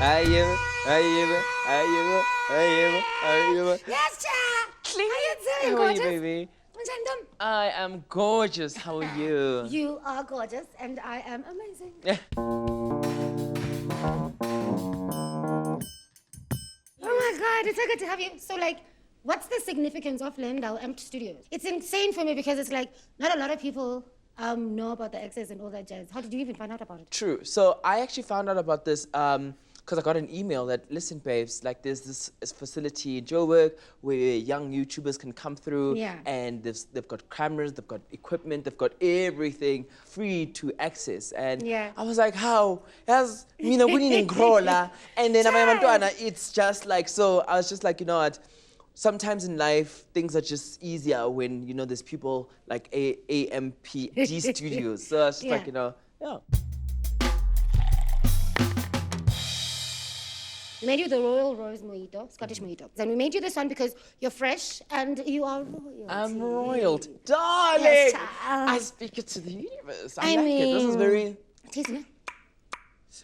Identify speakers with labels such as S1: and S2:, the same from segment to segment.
S1: Yes, cha. How you doing,
S2: How are you,
S1: gorgeous?
S2: baby?
S1: Moonchild.
S2: I am gorgeous. How are you?
S1: You are gorgeous, and I am amazing. Oh my God, it's so good to have you. So, like, what's the significance of Lendau Amped Studios? It's insane for me because it's like not a lot of people know about the access and all that jazz. How did you even find out about it?
S2: True. So I actually found out about this because I got an email that, listen, babes, like there's this facility in Joburg where young YouTubers can come through,
S1: Yeah.
S2: and they've got cameras, they've got equipment, they've got everything free to access. And
S1: Yeah.
S2: I was like, how? As mina winning crawler, and then it's just like, so I was just like, you know what? Sometimes in life, things are just easier when, you know, there's people like AMPG Studios. So I was just like,
S1: Yeah.
S2: you know, yeah.
S1: We made you the Royal Rose Mojito, Scottish Mojito. Then we made you this one because you're fresh and you are royal.
S2: I'm royaled. Darling!
S1: Yes, child.
S2: I speak it to the universe. I
S1: I
S2: like it. This is
S1: mean-
S2: very...
S1: Taste it.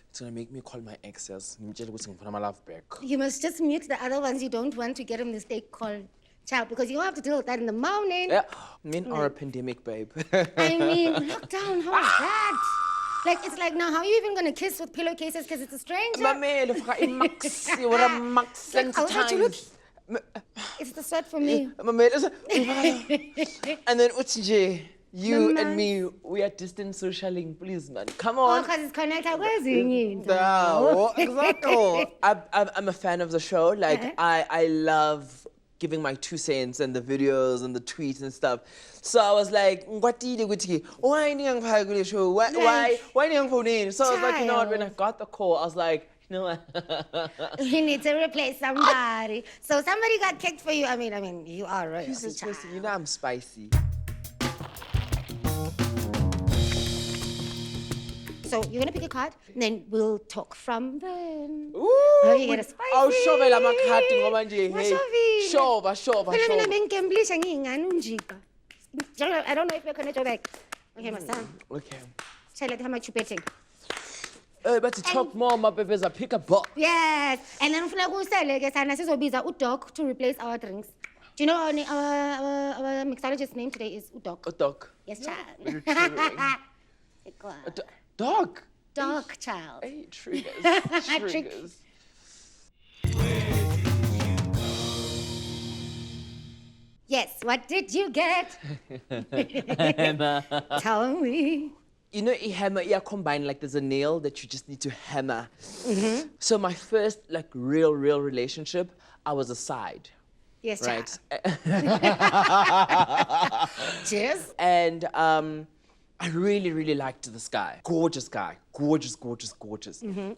S2: It's going to make me call my exes. My love back.
S1: You must just mute the other ones you don't want to get a mistake called child because you have to deal with that in the morning.
S2: Yeah, men are a pandemic, babe.
S1: I mean, lockdown, how is that? Like, it's like, now, how are you even going to kiss with pillowcases because it's a stranger?
S2: Mamela, what a max
S1: Like, I was like, look,
S2: sensitized.
S1: it's the sweat for me.
S2: Mamela, and then Uchinje, you
S1: The
S2: and me, we are distant socialing. Please, man, come
S1: Oh,
S2: on.
S1: because it's connected. Where's it?
S2: No, exactly. I'm a fan of the show. Like,
S1: Uh-huh.
S2: I love giving my 2 cents and the videos and the tweets and stuff. So I was like, why did you why show? Why phone in? So I was like, you know what, when I got the call, I was like, you know what?
S1: You need to replace somebody. So somebody got kicked for you. I mean, you are royal.
S2: Who's this person? You know I'm spicy.
S1: So you're gonna pick a card, and then we'll talk from then.
S2: Ooh,
S1: Oh, you get a spicy.
S2: Oh, shova lamakhadi ngoba nje. Hey,
S1: Washovile.
S2: shova.
S1: Phela mina bengigamblisha ngiyingane unjika. I don't know if you're gonna go back. Okay, my son.
S2: Okay.
S1: Tell it how much you're betting.
S2: But to talk more, my babies, I pick a box.
S1: Yes. And then ufuna kusele ke sana sizobiza udog to replace our drinks. Do you know our mixologist's name today is Udog?
S2: A dog.
S1: Yes, child.
S2: You're triggering. Dog.
S1: Dog child.
S2: Hey, triggers.
S1: Trick.
S2: Triggers.
S1: Yes, what did you get? Tell me.
S2: You know, a hammer, yeah, combine, like there's a nail that you just need to hammer. So my first, like, real relationship, I was a side.
S1: Yes,
S2: Right.
S1: child. Cheers.
S2: And I really liked this guy. Gorgeous guy. Gorgeous.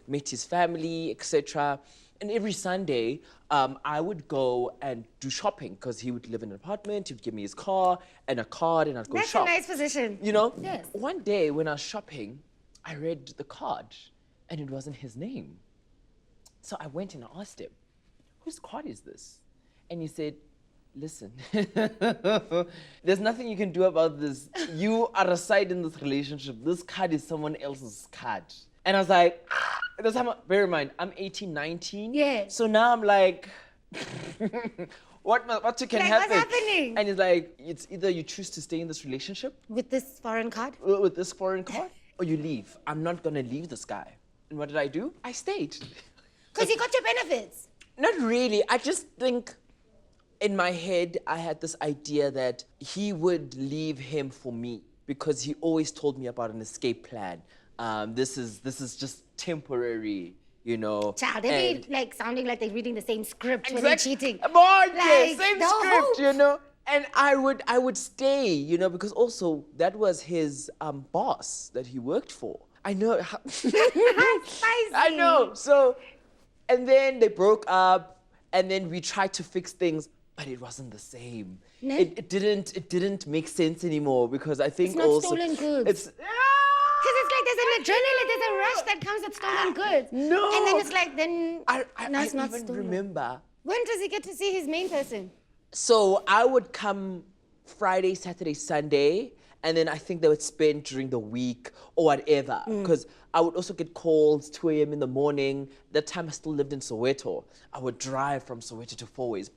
S2: Met his family, etc. And every Sunday, I would go and do shopping because he would live in an apartment. He would give me his car and a card, and I'd go
S1: That's
S2: shop.
S1: a nice position.
S2: You know?
S1: Yes.
S2: One day when I was shopping, I read the card and it wasn't his name. So I went and I asked him, whose card is this? And he said, listen, there's nothing you can do about this. You are a side in this relationship. This card is someone else's card. And I was like, that's how bear in mind, I'm 18, 19.
S1: Yeah.
S2: So now I'm like, what can
S1: Like,
S2: happen?
S1: what's happening?
S2: And it's like, it's either you choose to stay in this relationship
S1: With this foreign card?
S2: with this foreign card, or you leave. I'm not gonna leave this guy. And what did I do? I stayed.
S1: Because you got your benefits.
S2: Not really. I just think in my head, I had this idea that he would leave him for me because he always told me about an escape plan. This is just temporary, you know.
S1: Child, they be like sounding like they're reading the same script when they're cheating.
S2: Boy,
S1: Like,
S2: same
S1: the
S2: script,
S1: hope.
S2: you know. And I would stay, you know, because also that was his boss that he worked for. I know.
S1: Spicy.
S2: I know. So, and then they broke up, and then we tried to fix things, but it wasn't the same.
S1: No?
S2: It didn't make sense anymore because I think
S1: It's not
S2: also
S1: stolen goods.
S2: It's
S1: Because it's like there's an adrenaline, there's a rush that comes with stolen goods.
S2: No.
S1: And then it's like, then no, it's not
S2: even
S1: stolen.
S2: remember.
S1: When does he get to see his main person?
S2: So I would come Friday, Saturday, Sunday, and then I think they would spend during the week or whatever. Because I would also get calls 2 a.m. in the morning. That time I still lived in Soweto. I would drive from Soweto to Fourways.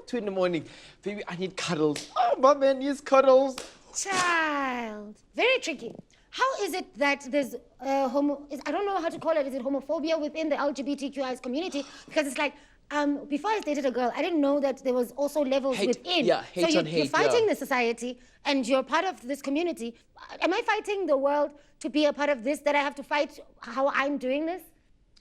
S2: 2 in the morning. Baby, I need cuddles. Oh, my man needs cuddles.
S1: Child. Very tricky. How is it that there's I don't know how to call it, is it homophobia within the LGBTQI community? Because it's like, before I dated a girl, I didn't know that there was also levels
S2: Hate,
S1: within.
S2: yeah, hate
S1: so
S2: on
S1: you're
S2: hate,
S1: fighting
S2: yeah.
S1: the society and you're part of this community. Am I fighting the world to be a part of this, that I have to fight how I'm doing this?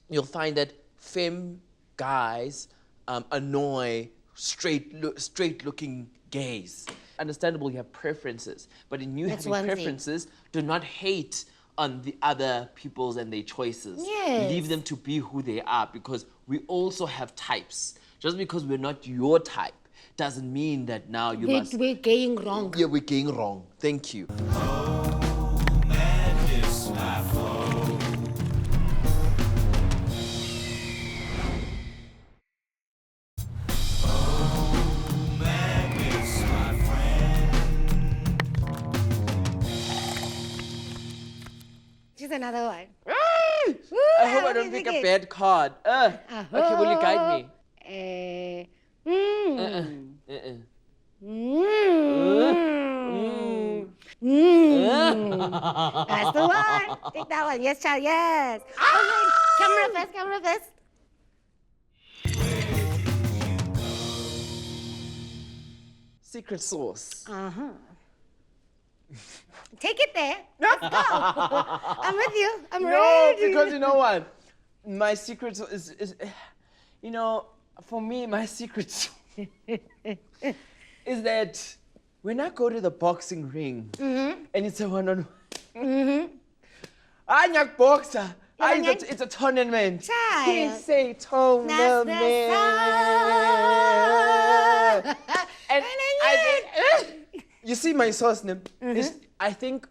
S2: You'll find that femme guys annoy straight-looking gays. Understandable, you have preferences, but in you
S1: That's
S2: having
S1: one thing.
S2: preferences, do not hate on the other peoples and their choices.
S1: Yes.
S2: Leave them to be who they are, because we also have types. Just because we're not your type doesn't mean that now you must...
S1: We're gaying wrong.
S2: Yeah, we're getting wrong. Thank you.
S1: Just another one.
S2: I hope I don't pick a bad card. Okay, will you guide me?
S1: That's the one. Take that one. Yes, child. Yes. Okay. Camera first. Camera first.
S2: Secret sauce.
S1: Take it there. Let's go. I'm with you. I'm
S2: No,
S1: ready.
S2: because you know what? My secret sauce is, you know, for me, my secret sauce is that when I go to the boxing ring and it's a one-on-one, I'm not boxer. It's a tournament.
S1: Child.
S2: He say
S1: That's
S2: tournament.
S1: the song.
S2: And you see my sauce name. I think,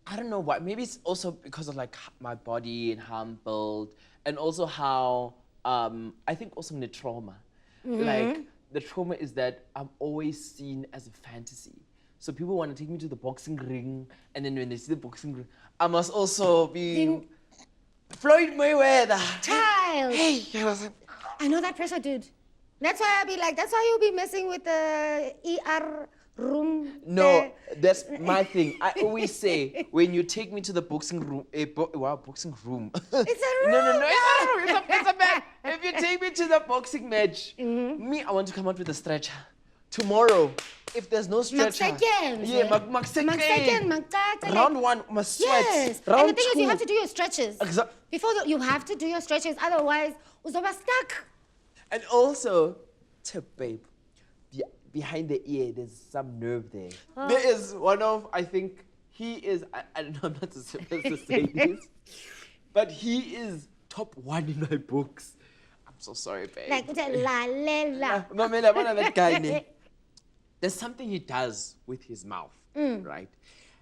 S2: I don't know why. Maybe it's also because of like my body and how I'm built, and also how I think also the trauma. Like the trauma is that I'm always seen as a fantasy. So people want to take me to the boxing ring, and then when they see the boxing ring, I must also be Floyd Mayweather.
S1: Child.
S2: Hey, you know what I'm saying?
S1: I know that pressure, dude. That's why I'll be like, that's why you'll be messing with the ER room.
S2: No, that's my thing. I always say, when you take me to the boxing room, boxing room.
S1: It's a room.
S2: No, it's a match. If you take me to the boxing match, me, I want to come out with a stretcher. Tomorrow, if there's no stretcher.
S1: Mag-seconds,
S2: Yeah,
S1: eh?
S2: mag-second.
S1: Mag-second.
S2: Round one, must sweat.
S1: Yes.
S2: Round
S1: And the thing is, you
S2: two.
S1: have to do your stretches. Before you have to do your stretches, otherwise, uzoba stuck.
S2: And also, tip, babe, behind the ear, there's some nerve there. There is one of, I think, he is, I don't know, I'm not supposed to say this, but he is top one in my books. I'm so sorry, babe.
S1: Like, la, la.
S2: Mamela, one of that guy, ne? There's something he does with his mouth, right?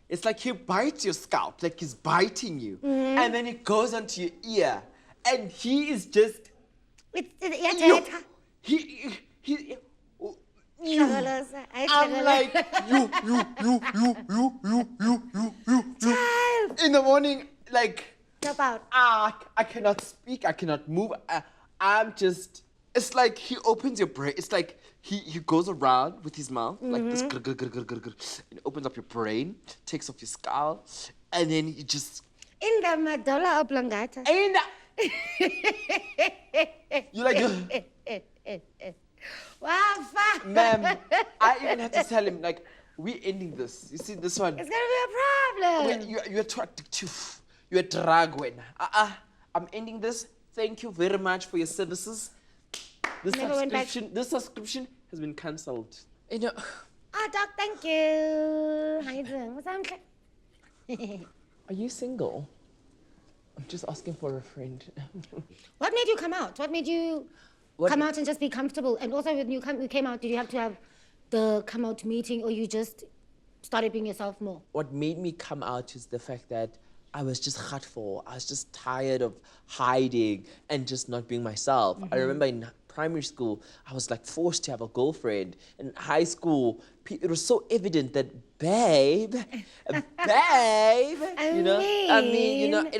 S2: It's like he bites your scalp, like he's biting you, and then it goes onto your ear, and he is just... He I'm like, you.
S1: Child.
S2: In the morning, like,
S1: Drop out.
S2: I cannot speak, I cannot move. I'm just, it's like he opens your brain. It's like he goes around with his mouth, like this, and opens up your brain, takes off your skull, and then he just...
S1: In the medulla oblongata.
S2: And you're like,
S1: Wow, fuck.
S2: ma'am, I even had to tell him, like, we're ending this. You see this one?
S1: It's gonna be a problem.
S2: You're too addictive. You're a drag winner. I'm ending this. Thank you very much for your services.
S1: Never went back.
S2: This subscription has been cancelled. You know,
S1: Doc, thank you. How you doing? What's up?
S2: are you single? I'm just asking for a friend.
S1: What made you come out? What made you come out and just be comfortable? And also, when you came out, did you have to have the come out meeting, or you just started being yourself more?
S2: What made me come out is the fact that I was just hurtful. I was just tired of hiding and just not being myself. I remember in primary school, I was like forced to have a girlfriend. In high school, it was so evident that, babe, it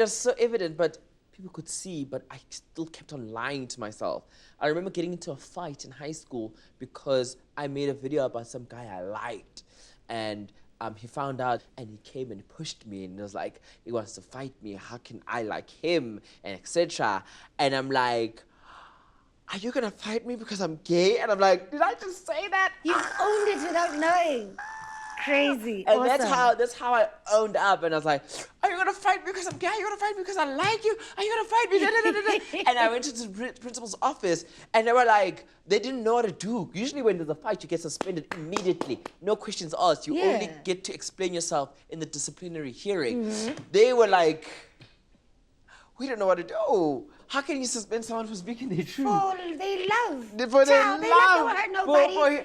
S2: was so evident, but people could see, but I still kept on lying to myself. I remember getting into a fight in high school because I made a video about some guy I liked, and he found out and he came and pushed me and was like, he wants to fight me. How can I like him? And etc. And I'm like, are you gonna fight me because I'm gay? And I'm like, did I just say that?
S1: You owned it without knowing. Crazy.
S2: And
S1: awesome.
S2: that's how I owned up. And I was like, are you gonna fight me because I'm gay? Are you gonna fight me because I like you? Are you gonna fight me? Da, da, da, da, da. And I went to the principal's office and they were like, they didn't know what to do. Usually when there's a fight, you get suspended immediately. No questions asked. You only get to explain yourself in the disciplinary hearing. They were like, we don't know what to do. How can you suspend someone for speaking their truth?
S1: Oh, they love.
S2: For their
S1: Child, they
S2: love.
S1: don't hurt nobody.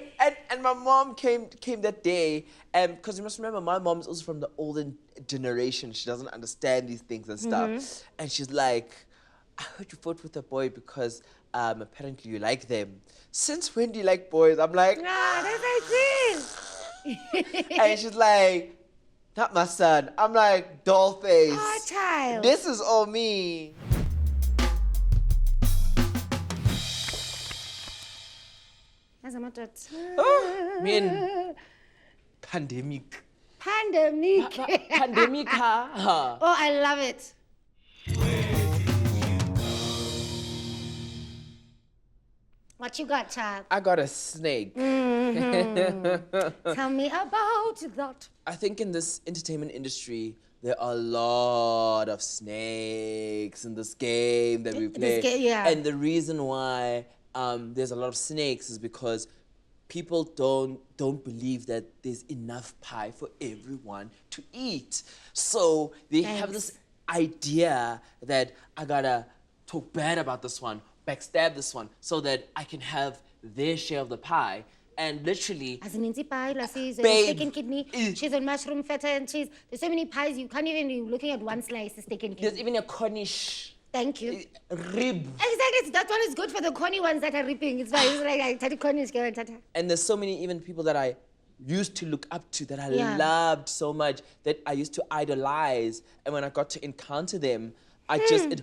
S2: And my mom came that day, because you must remember, my mom's also from the olden generation. She doesn't understand these things and stuff. And she's like, I heard you fought with a boy because apparently you like them. Since when do you like boys? I'm like,
S1: That's like
S2: and she's like, not my son. I'm like, doll face.
S1: Oh, child.
S2: This is all me. Oh, man. Pandemic.
S1: Pandemic.
S2: Pandemic.
S1: Oh, I love it. What you got, child?
S2: I got a snake.
S1: Tell me about that.
S2: I think in this entertainment industry, there are a lot of snakes in this game that we play.
S1: Yeah.
S2: And the reason why there's a lot of snakes is because people don't believe that there's enough pie for everyone to eat. So they have this idea that I gotta talk bad about this one, backstab this one, so that I can have their share of the pie. And literally,
S1: as an inti pie, Lasizwe,
S2: babe,
S1: steak and kidney, cheese and mushroom, feta and cheese. There's so many pies you can't even be looking at one slice of steak and kidney.
S2: there's even a Cornish
S1: Thank you.
S2: rib.
S1: Exactly, that one is good for the corny ones that are ripping. It's fine. It's like I tata cornish girl, tata.
S2: And there's so many even people that I used to look up to, that I loved so much, that I used to idolize. And when I got to encounter them, it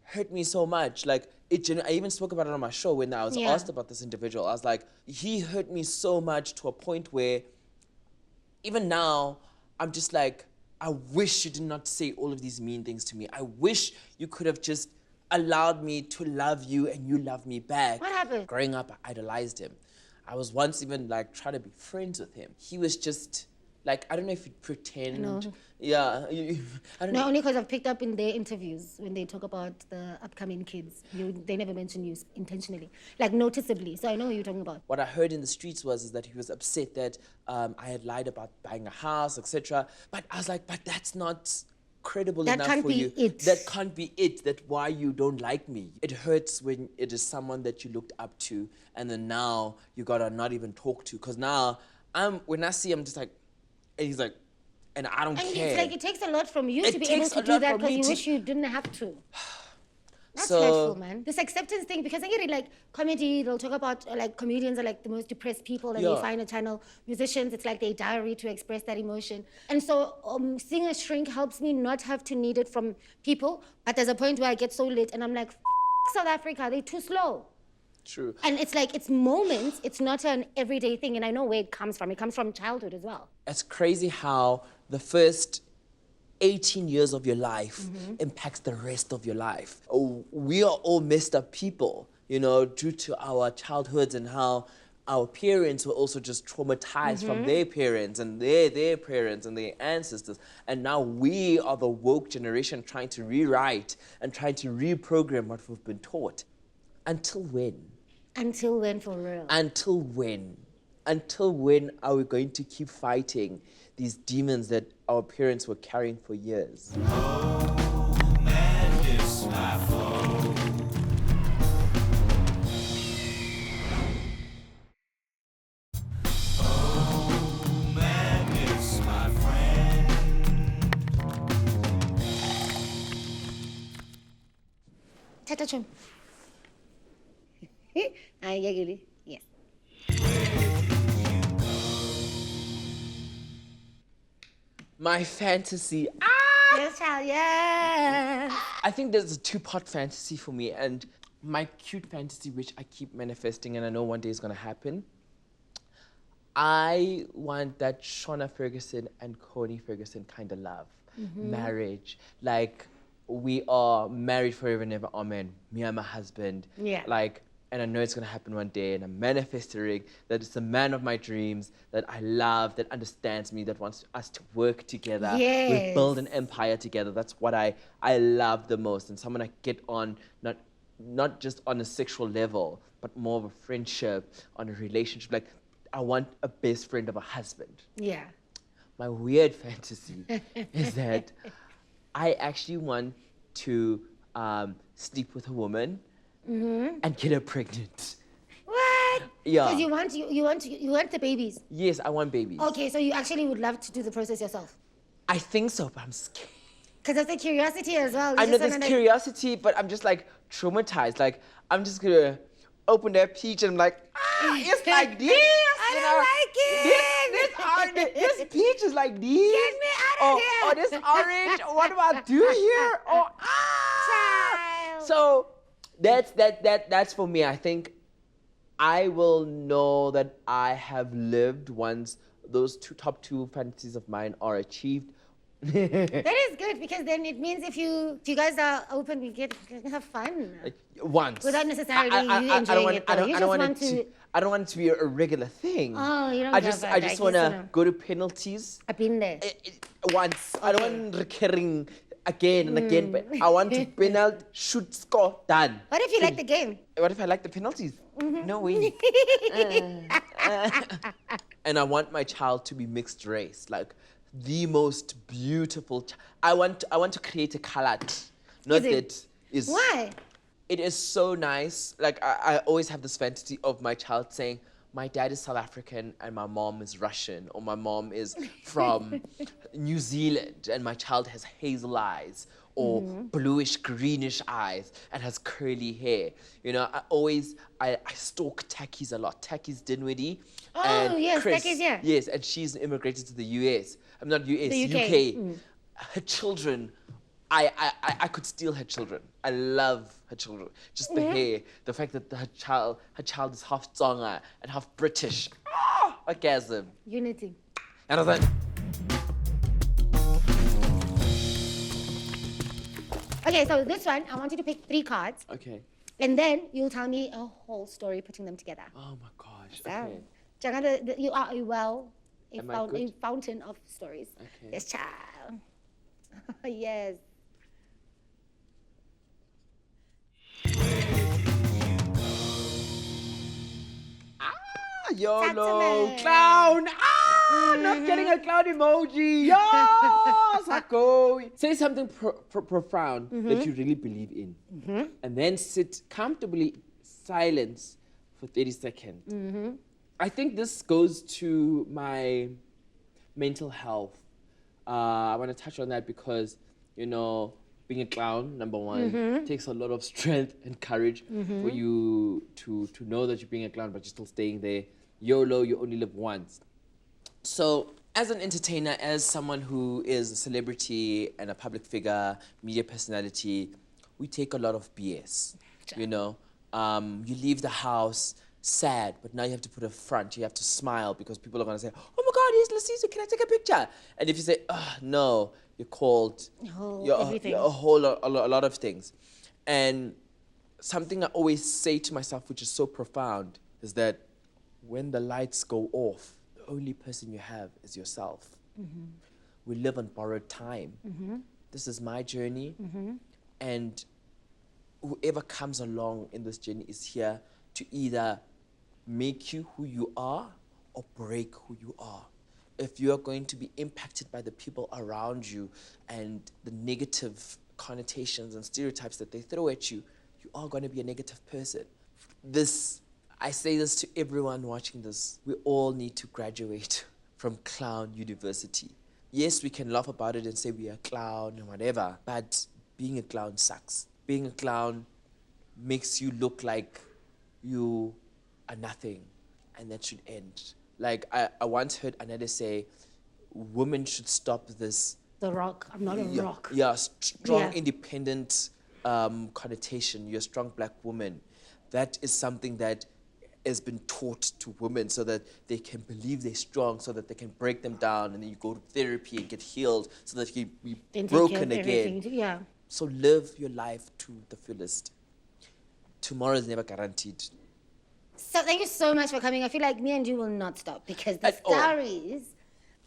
S2: hurt me so much. Like, I even spoke about it on my show when I was asked about this individual. I was like, he hurt me so much to a point where even now, I'm just like, I wish you did not say all of these mean things to me. I wish you could have just allowed me to love you and you love me back.
S1: What happened?
S2: Growing up, I idolized him. I was once even like trying to be friends with him. He was just like, I don't know if he'd pretend.
S1: No.
S2: Yeah. I don't know.
S1: Only because I've picked up in their interviews when they talk about the upcoming kids. They never mention you intentionally, like noticeably. So I know who you're talking about.
S2: What I heard in the streets is that he was upset that I had lied about buying a house, etc. But I was like, but that's not credible
S1: That
S2: enough
S1: can't
S2: for
S1: be
S2: you.
S1: it.
S2: That can't be it. That why you don't like me. It hurts when it is someone that you looked up to, and then now you gotta not even talk to. Cause now when I see him, just like, and he's like, and I don't care.
S1: And it's like it takes a lot from you
S2: It
S1: to be able
S2: takes
S1: to
S2: a
S1: do
S2: lot
S1: that
S2: from
S1: because
S2: me
S1: you
S2: to-
S1: wish you didn't have to. That's
S2: So-
S1: hurtful, man. This acceptance thing, because I get it, like comedy, they'll talk about like comedians are like the most depressed people and they
S2: Yeah.
S1: find a channel. Musicians, it's like their diary to express that emotion. And so seeing a shrink helps me not have to need it from people. But there's a point where I get so lit and I'm like, South Africa, they're too slow.
S2: True.
S1: And it's like, it's moments, it's not an everyday thing. And I know where it comes from. It comes from childhood as well.
S2: It's crazy how the first 18 years of your life impacts the rest of your life. Oh, we are all messed up people, due to our childhoods and how our parents were also just traumatized from their parents and their parents and their ancestors. And now we are the woke generation trying to rewrite and trying to reprogram what we've been taught. Until when?
S1: Until when, for real?
S2: Until when? Until when are we going to keep fighting these demons that our parents were carrying for years?
S1: Tata Chum. Yes.
S2: My fantasy.
S1: Yes, child, yes.
S2: I think there's a two-part fantasy for me, and my cute fantasy, which I keep manifesting, and I know one day is gonna happen. I want that Shauna Ferguson and Coney Ferguson kind of love, marriage. Like, we are married forever and ever, amen. Me and my husband.
S1: Yeah.
S2: Like, and I know it's gonna happen one day, and I'm manifesting that it's the man of my dreams, that I love, that understands me, that wants us to work together. We
S1: Yes.
S2: build an empire together. That's what I love the most, and someone I get on, not just on a sexual level, but more of a friendship, on a relationship. Like, I want a best friend of a husband.
S1: Yeah.
S2: My weird fantasy is that I actually want to sleep with a woman and get her pregnant.
S1: What?
S2: Yeah.
S1: Because you want the babies.
S2: Yes, I want babies.
S1: Okay, so you actually would love to do the process yourself.
S2: I think so, but I'm scared.
S1: Because that's the curiosity as well. You
S2: I know
S1: just
S2: there's
S1: wanna,
S2: curiosity, but I'm just like traumatized. Like, I'm just gonna open that peach and I'm like, it's like this.
S1: I don't like it.
S2: This peach is like this.
S1: Get me out of here.
S2: Oh, this orange. What do I do here? Oh,
S1: Child.
S2: So that's for me. I think I will know that I have lived once those top two fantasies of mine are achieved.
S1: That is good because then it means if you guys are open, we can have fun.
S2: Once.
S1: Without necessarily you
S2: I
S1: enjoying
S2: don't want,
S1: it,
S2: I
S1: though.
S2: don't,
S1: You
S2: I
S1: just
S2: don't want
S1: want
S2: it to. I don't want it to be a regular thing.
S1: Oh, you don't
S2: I
S1: care
S2: just,
S1: about
S2: I
S1: that.
S2: just
S1: Yes,
S2: wanna
S1: no.
S2: go to penalties
S1: I've been there.
S2: once. I don't
S1: Okay.
S2: want recurring again and again. But I want to penalty, shoot, score, done.
S1: What if you like the game?
S2: What if I like the penalties? No way. And I want my child to be mixed race, like the most beautiful. I want to create a colored, not
S1: Is it-
S2: that is.
S1: Why?
S2: It is so nice. Like, I always have this fantasy of my child saying, my dad is South African and my mom is Russian, or my mom is from New Zealand and my child has hazel eyes, or bluish greenish eyes and has curly hair. You know, I stalk Takis a lot. Takis Dinwiddie
S1: Oh,
S2: and
S1: yes,
S2: Chris.
S1: Takis, yeah.
S2: Yes, and she's immigrated to the US. I'm not US,
S1: The UK.
S2: UK. Her children, I could steal her children. I love her children. Just the hair, the fact that her child is half Tsonga and half British. Ah, orgasm.
S1: Unity.
S2: And I was like,
S1: Okay, so this one, I want you to pick 3 cards,
S2: okay.
S1: and then you'll tell me a whole story putting them together.
S2: Oh my gosh.
S1: So,
S2: Okay.
S1: Jangada, you are
S2: Am I
S1: a
S2: good?
S1: fountain of stories.
S2: Okay.
S1: Yes, child. Yes.
S2: YOLO,
S1: me.
S2: clown. Not getting a clown emoji. Yo, Sako. Say something profound that you really believe in. And then sit comfortably silence for 30 seconds. I think this goes to my mental health. I want to touch on that because, you know, being a clown, number one, takes a lot of strength and courage for you to know that you're being a clown, but you're still staying there. YOLO, you only live once. So, as an entertainer, as someone who is a celebrity and a public figure, media personality, we take a lot of BS. You know, you leave the house sad, but now you have to put a front. You have to smile because people are gonna say, "Oh my God, here's Lasizwe. Can I take a picture?" And if you say, "Oh no," you're called.
S1: Everything.
S2: You're a lot of things. And something I always say to myself, which is so profound, is that when the lights go off, the only person you have is yourself. We live on borrowed time. This is my journey, and whoever comes along in this journey is here to either make you who you are or break who you are. If you are going to be impacted by the people around you and the negative connotations and stereotypes that they throw at you, you are going to be a negative person. I say this to everyone watching this. We all need to graduate from clown university. Yes, we can laugh about it and say we are a clown and whatever, but being a clown sucks. Being a clown makes you look like you are nothing, and that should end. Like, I once heard Anele say, women should stop this.
S1: The rock. I'm not a rock.
S2: Yeah, strong,
S1: Yeah.
S2: independent connotation. You're a strong black woman. That is something that has been taught to women so that they can believe they're strong, so that they can break them down, and then you go to therapy and get healed so that you be
S1: Then take care of
S2: broken again.
S1: everything. Yeah.
S2: So live your life to the fullest. Tomorrow is never guaranteed.
S1: So thank you so much for coming. I feel like me and you will not stop because the
S2: At all.
S1: stories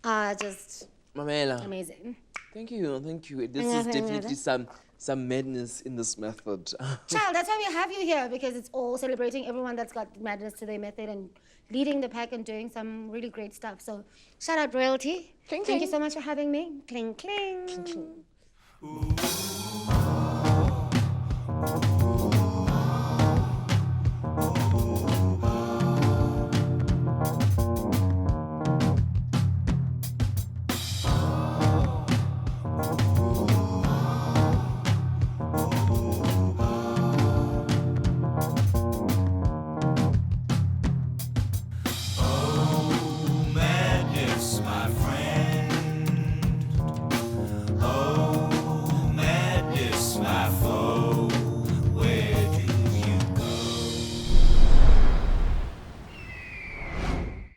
S1: are just
S2: Mamela,
S1: amazing.
S2: thank you. This
S1: Yeah,
S2: is
S1: yeah,
S2: definitely some madness in this method.
S1: Child, that's why we have you here, because it's all celebrating everyone that's got madness to their method and leading the pack and doing some really great stuff. So shout out Royalty.
S2: Cling,
S1: Thank you
S2: cling.
S1: so much for having me. Cling, cling.
S2: Cling, cling.